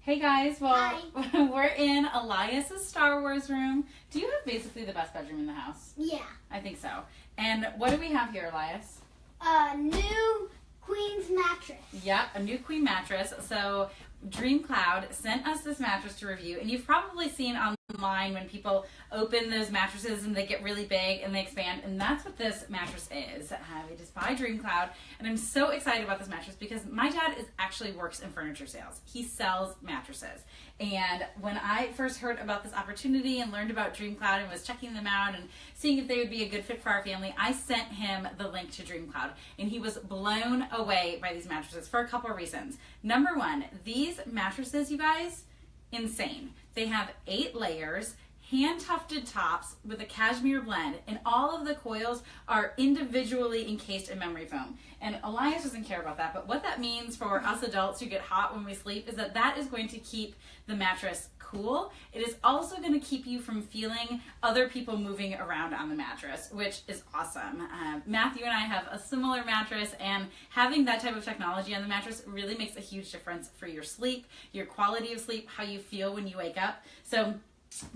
Hey guys, well, Hi. we're in Elias's Star Wars room. Do you have basically the best bedroom in the house? Yeah. I think so. And what do we have here, Elias? A new queen's mattress. Yep, a new queen mattress. So DreamCloud sent us this mattress to review, and you've probably seen online when people open those mattresses and they get really big and they expand, and that's what this mattress is. It is by DreamCloud, and I'm so excited about this mattress because my dad actually works in furniture sales. He sells mattresses, and when I first heard about this opportunity and learned about DreamCloud and was checking them out and seeing if they would be a good fit for our family, I sent him the link to DreamCloud, and he was blown away by these mattresses for a couple of reasons. Number one, these mattresses, you guys, insane. They have 8 layers, hand-tufted tops with a cashmere blend, and all of the coils are individually encased in memory foam. And Elias doesn't care about that, but what that means for us adults who get hot when we sleep is that that is going to keep the mattress cool. It is also going to keep you from feeling other people moving around on the mattress, which is awesome. Matthew and I have a similar mattress, and having that type of technology on the mattress really makes a huge difference for your sleep, your quality of sleep, how you feel when you wake up. So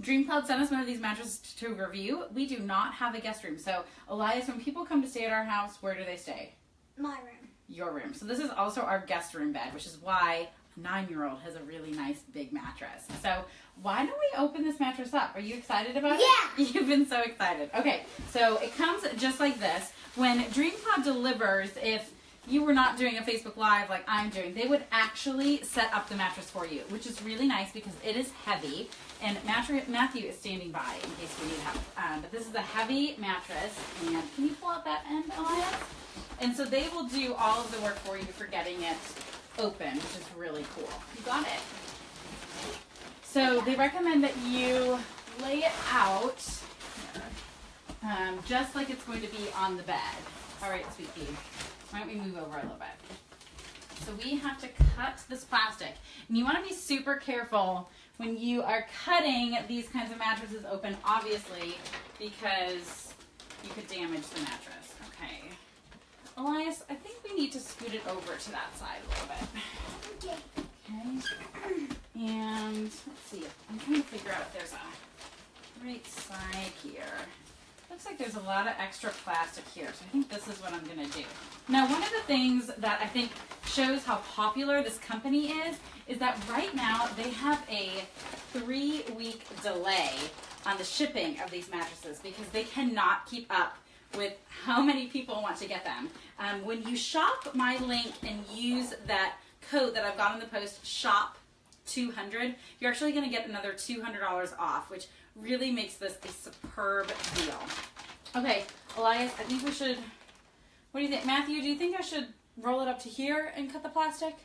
DreamCloud sent us one of these mattresses to review. We do not have a guest room. So Elias, when people come to stay at our house, where do they stay? My room. Your room. So this is also our guest room bed, which is why a 9-year-old has a really nice big mattress. So why don't we open this mattress up? Are you excited about it? Yeah. You've been so excited. Okay, so it comes just like this. When DreamCloud delivers, if you were not doing a Facebook Live like I'm doing, they would actually set up the mattress for you, which is really nice because it is heavy. And Matthew is standing by in case we need help. But this is a heavy mattress. And can you pull out that end, Elias? And so they will do all of the work for you for getting it open, which is really cool. You got it. So they recommend that you lay it out just like it's going to be on the bed. All right, sweet pea. Why don't we move over a little bit? So we have to cut this plastic. And you want to be super careful when you are cutting these kinds of mattresses open, obviously, because you could damage the mattress. Okay. Elias, I think we need to scoot it over to that side a little bit. Okay. And let's see. I'm trying to figure out if there's a right side here. Looks like there's a lot of extra plastic here, so I think this is what I'm going to do. Now, one of the things that I think shows how popular this company is that right now they have a 3-week delay on the shipping of these mattresses because they cannot keep up with how many people want to get them. When you shop my link and use that code that I've got in the post, SHOP200, you're actually going to get another $200 off, which really makes this a superb deal. Okay, Elias, I think we should, what do you think? Matthew, do you think I should roll it up to here and cut the plastic?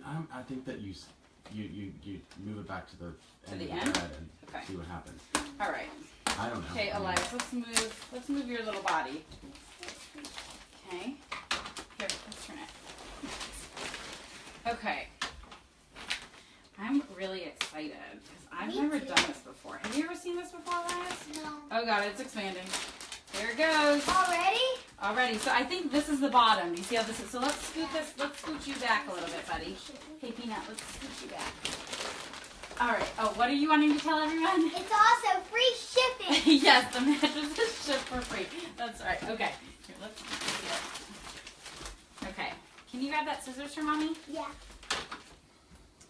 I think that you move it back to the end the of end? the bed and Okay. see what happens. All right. I don't know. Okay, Elias, let's move your little body. Okay. Here, let's turn it. Okay. I'm really excited because I've never done this before. Have you ever seen this before, Elias? No. Oh God, it's expanding. There it goes. Already? Already. So I think this is the bottom. Do you see how this is? So let's scoot this. Let's scoot you back a little bit, buddy. Hey, Peanut, let's scoot you back. All right. Oh, what are you wanting to tell everyone? It's also free shipping. Yes, the mattress is shipped for free. That's right. Okay. Here, let's see it. Okay. Can you grab that scissors for mommy? Yeah.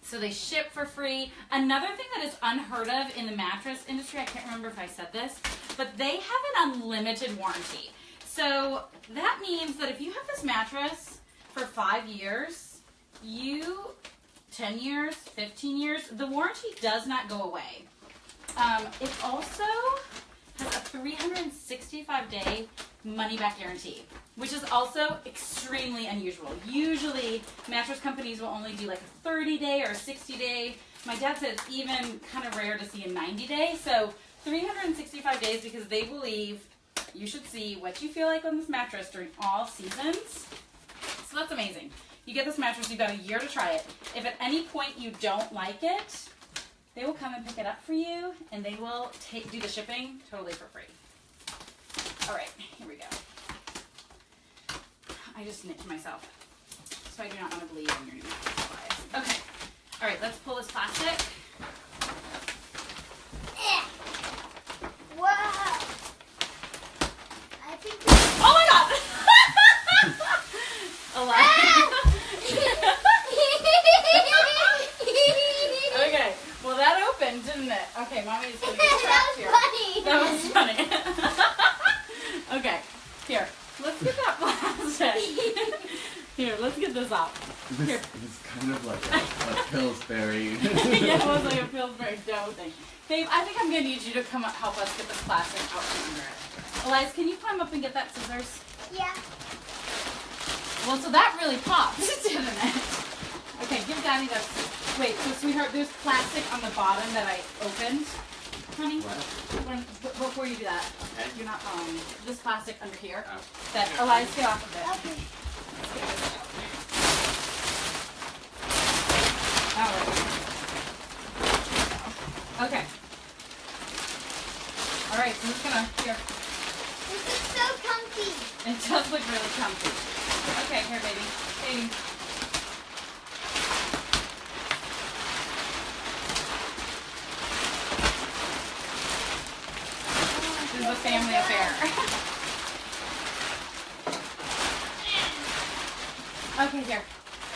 So they ship for free. Another thing that is unheard of in the mattress industry, I can't remember if I said this, but they have an unlimited warranty. So that means that if you have this mattress for 5 years, 10 years, 15 years, the warranty does not go away. It also has a 365-day money-back guarantee, which is also extremely unusual. Usually, mattress companies will only do like a 30-day or a 60-day. My dad said it's even kind of rare to see a 90-day. So 365 days because they believe you should see what you feel like on this mattress during all seasons. So that's amazing. You get this mattress, you've got a year to try it. If at any point you don't like it, they will come and pick it up for you, and they will do the shipping totally for free. All right, here we go. I just nicked myself, so I do not want to bleed on your new mattress. Okay. All right, let's pull This is kind of like a Pillsbury. Yeah, it was like a Pillsbury dough thing. Babe, I think I'm going to need you to come up, help us get this plastic out from under it. Elias, can you climb up and get that scissors? Yeah. Well, so that really popped, didn't it? Okay, give Daddy that. Wait, so sweetheart, there's plastic on the bottom that I opened, honey. Before you do that, okay. you're not this plastic under here. Oh. That Elias, get off of it. Okay. All right. Okay. All right, so I'm just gonna here. This is so comfy. It does look really comfy. Okay, here, baby. Baby. This is a family affair. Okay, here.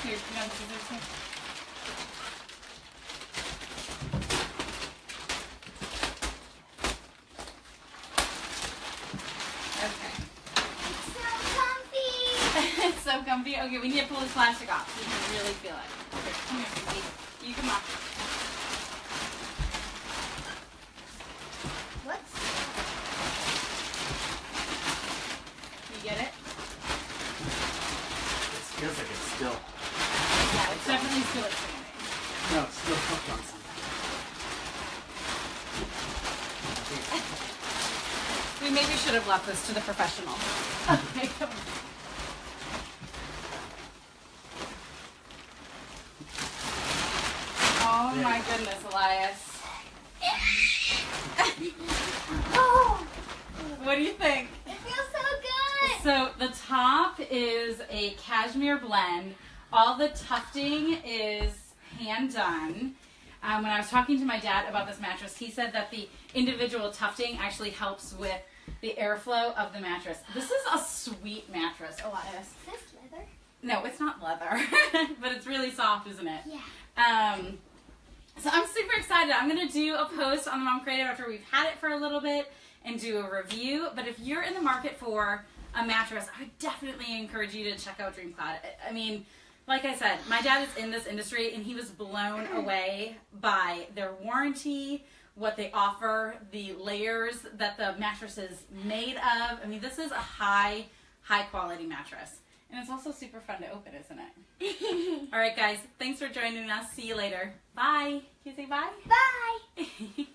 Here, you know the scissors here. Okay. So comfy. It's so comfy. Okay, we need to pull this plastic off so you can really feel it. Okay, come here, Susie. You come on. What's You get it? It feels like it's still. Yeah, it's definitely still expanding. No, it's still hooked on something. We maybe should have left this to the professional. Okay, come on. Oh my goodness, Elias. Oh, What do you think? it feels so good. So the top is a cashmere blend. All the tufting is hand done. When I was talking to my dad about this mattress, he said that the individual tufting actually helps with the airflow of the mattress. This is a sweet mattress, Elias. Is this leather? No, it's not leather, but it's really soft, isn't it? Yeah. So I'm super excited. I'm going to do a post on the Mom Creative after we've had it for a little bit and do a review. But if you're in the market for a mattress, I would definitely encourage you to check out DreamCloud. I mean, like I said, my dad is in this industry and he was blown away by their warranty, what they offer, the layers that the mattress is made of. I mean, this is a high quality mattress. And it's also super fun to open, isn't it? All right, guys. Thanks for joining us. See you later. Bye. Can you say bye? Bye.